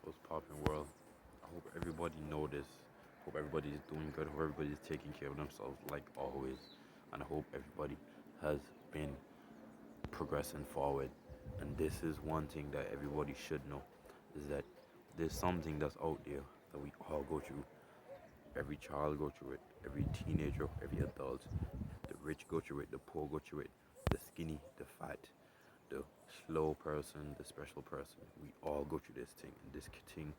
What's poppin' world? I hope everybody know this. Hope everybody is doing good. Hope everybody is taking care of themselves like always. And I hope everybody has been progressing forward. And this is one thing that everybody should know is that there's something that's out there that we all go through. Every child go through it. Every teenager, every adult. The rich go through it. The poor go through it. The skinny, the fat, the slow person, the special person. We all go through this thing, and this thing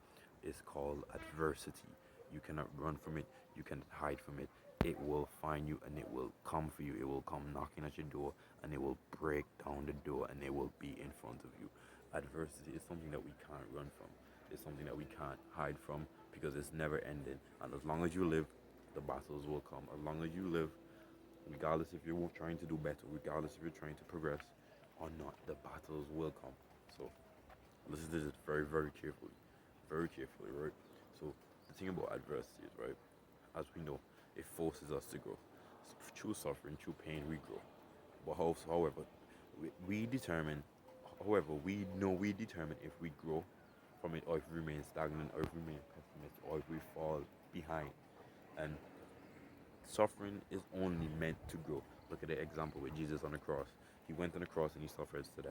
is called adversity. You cannot run from it, you cannot hide from it. It will find you and it will come for you. It will come knocking at your door and it will break down the door and it will be in front of you. Adversity is something that we can't run from. It's something that we can't hide from because it's never ending. And as long as you live, the battles will come. As long as you live, regardless if you're trying to do better, regardless if you're trying to progress or not, the battles will come. So listen to this very carefully, right? So the thing about adversity is, right, as we know, it forces us to grow. Through suffering, through pain, we grow. But however, we determine, however, we determine if we grow from it or if we remain stagnant or if we remain pessimist or if we fall behind. And suffering is only meant to grow. Look at the example with Jesus on the cross. He went on the cross and he suffered so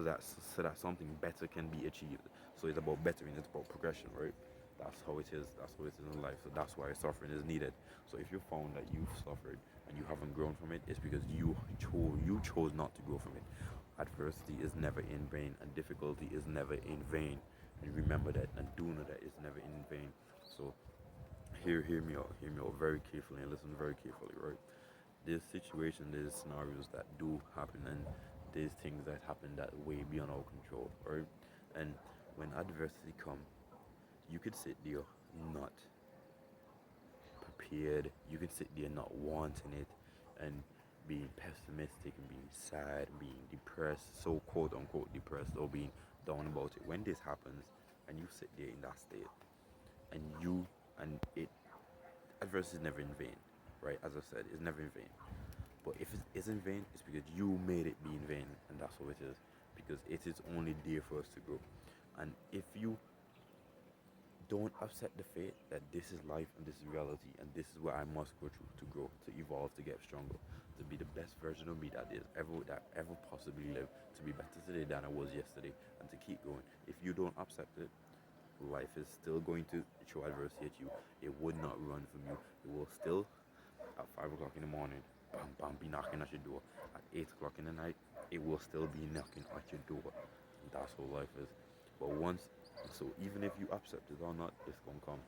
that so that something better can be achieved. So it's about bettering, it's about progression, right? That's how it is. That's how it is in life. So that's why suffering is needed. So if you found that you've suffered and you haven't grown from it, it's because you chose not to grow from it. Adversity is never in vain, and difficulty is never in vain. And remember that, and do know that it's never in vain. So hear me out very carefully and listen very carefully, right? There's situations, there's scenarios that do happen, and there's things that happen that way beyond our control, right? And when adversity come, you could sit there not prepared. You could sit there not wanting it, and being pessimistic and being sad, being depressed, so quote unquote depressed, or being down about it. When this happens, and you sit there in that state, and you and it adversity is never in vain, right? As I said, it's never in vain. But if it is in vain, it's because you made it be in vain, and that's what it is. Because it is only there for us to grow. And if you don't accept the fate that this is life and this is reality and this is what I must go through to grow, to evolve, to get stronger, to be the best version of me that ever possibly live, to be better today than I was yesterday, and to keep going. If you don't accept it, life is still going to throw adversity at you. It would not run from you. It will still at 5 o'clock in the morning, bam bam be knocking at your door. At 8 o'clock in the night, it will still be knocking at your door. And that's what life is. But even if you accept it or not, it's gonna come.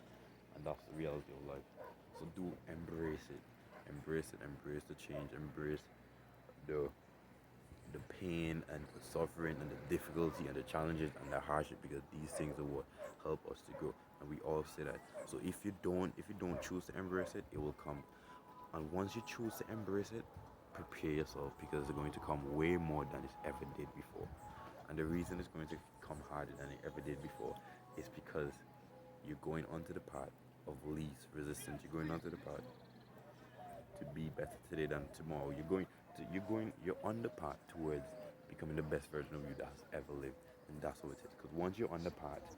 And that's the reality of life. So do embrace it. Embrace it, embrace the change, embrace the the pain and the suffering and the difficulty and the challenges and the hardship because these things are what help us to grow and we all say that. So if you don't choose to embrace it, it will come. And once you choose to embrace it, prepare yourself because it's going to come way more than it ever did before. And the reason it's going to come harder than it ever did before is because you're going onto the path of least resistance. You're going onto the path to be better today than tomorrow. You're on the path towards becoming the best version of you that's ever lived. And that's what it is. Because once you're on the path,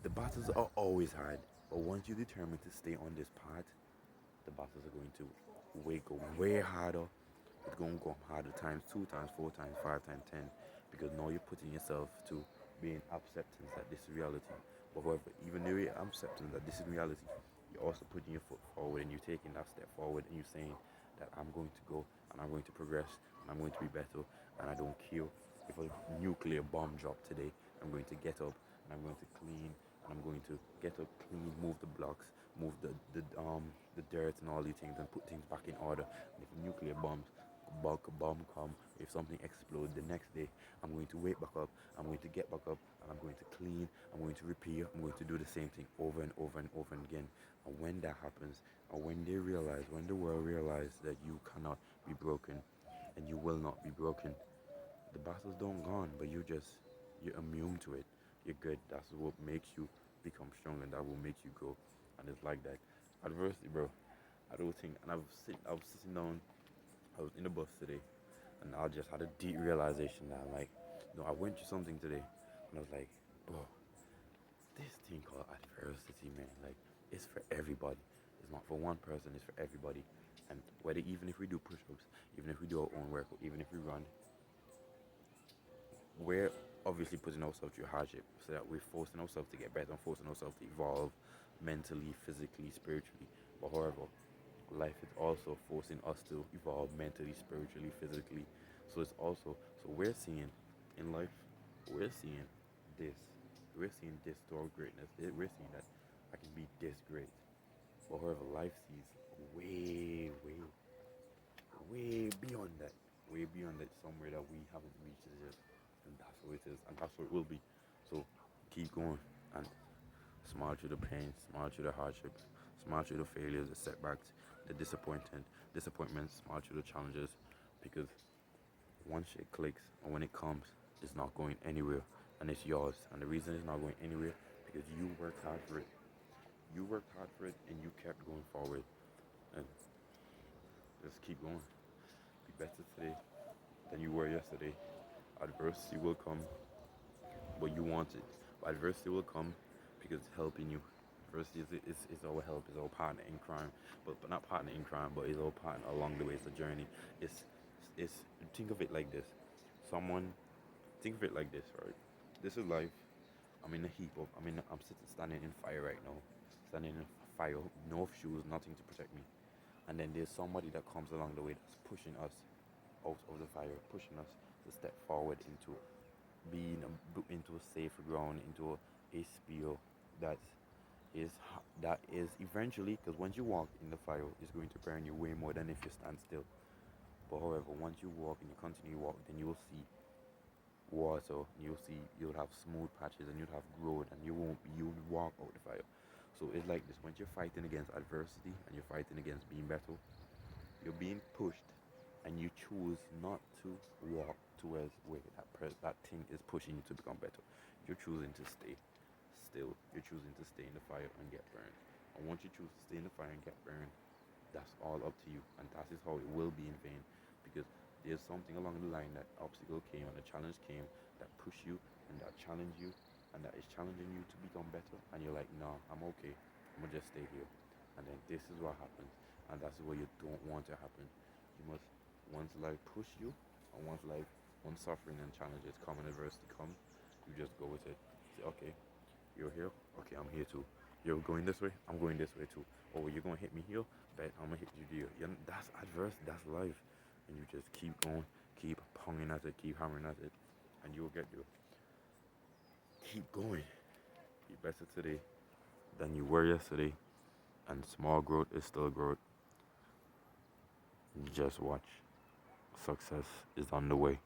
the battles are always hard. But once you determine to stay on this path, the battles are going to go way harder. It's going to go harder times 2 times 4 times 5 times 10 because now you're putting yourself to being acceptance that this is reality. But however, even though you're accepting that this is reality, you're also putting your foot forward and you're taking that step forward and you're saying that I'm going to go and I'm going to progress and I'm going to be better and I don't care if a nuclear bomb dropped today. I'm going to get up and I'm going to clean and I'm going to get up, clean, move the blocks, move the dirt and all these things and put things back in order. And if a nuclear bomb come, if something explodes the next day, I'm going to wake back up, I'm going to get back up, and I'm going to clean, I'm going to repair, I'm going to do the same thing over and over and over again. And when that happens, and when the world realizes that you cannot be broken, and you will not be broken, the battles don't gone, but you're immune to it. You're good. That's what makes you become strong, and that will make you grow. And it's like that. Adversity, bro. I don't think, and I was sitting down, I was in the bus today, and I just had a deep realization that, like, I went through something today, and I was like, bro, adversity, man, like it's for everybody. It's not for one person, it's for everybody. And whether even if we do push-ups, even if we do our own workout, even if we run, we're obviously putting ourselves through hardship so that we're forcing ourselves to get better and forcing ourselves to evolve mentally, physically, spiritually. But however, life is also forcing us to evolve mentally, spiritually, physically. So it's also, so we're seeing in life, we're seeing this. We're seeing this to our greatness. We're seeing that I can be this great. But however, life sees way, way, way beyond that. Way beyond that, somewhere that we haven't reached it yet. And that's what it is, and that's what it will be. So keep going and smile through the pain, smile through the hardships, smile through the failures, the setbacks, the disappointments, smile through the challenges, because once it clicks and when it comes, it's not going anywhere, and it's yours. And the reason it's not going anywhere because you worked hard for it. You worked hard for it, and you kept going forward. And just keep going. Be better today than you were yesterday. Adversity will come, but you want it. But adversity will come because it's helping you. Adversity is our help, is our partner in crime. But not partner in crime, but is our partner along the way. It's a journey. It's think of it like this. Someone think of it like this, right? This is life. I'm in a heap of I'm sitting standing in fire right now. Standing in fire, no shoes, nothing to protect me. And then there's somebody that comes along the way that's pushing us out of the fire, pushing us to step forward into being into a safer ground, into a sphere that is that is eventually, because once you walk in the fire, it's going to burn you way more than if you stand still. But however, once you walk and you continue to walk, then you will see water, and you'll have smooth patches, and you'll have growth, and you'll walk out the fire. So it's like this: once you're fighting against adversity and you're fighting against being better, you're being pushed, and you choose not to walk towards where that thing is pushing you to become better. You're choosing to stay still. You're choosing to stay in the fire and get burned. And once you choose to stay in the fire and get burned, that's all up to you, and that is how it will be in vain, because there's something along the line, that obstacle came and the challenge came, that push you and that challenge you, and that is challenging you to become better, and you're like, no, I'm okay, I'm gonna just stay here. And then this is what happens, and that's what you don't want to happen. You must, once life push you, and once suffering and challenges come and adversity come, you just go with it. Say, okay, you're here, okay, I'm here too. You're going this way, I'm going this way too. Oh, you're gonna hit me here, bet I'm gonna hit you there. That's adverse, that's life. And you just keep going, keep pounding at it, keep hammering at it, and you'll get there. Keep going. Be better today than you were yesterday, and small growth is still growth. Just watch. Success is on the way.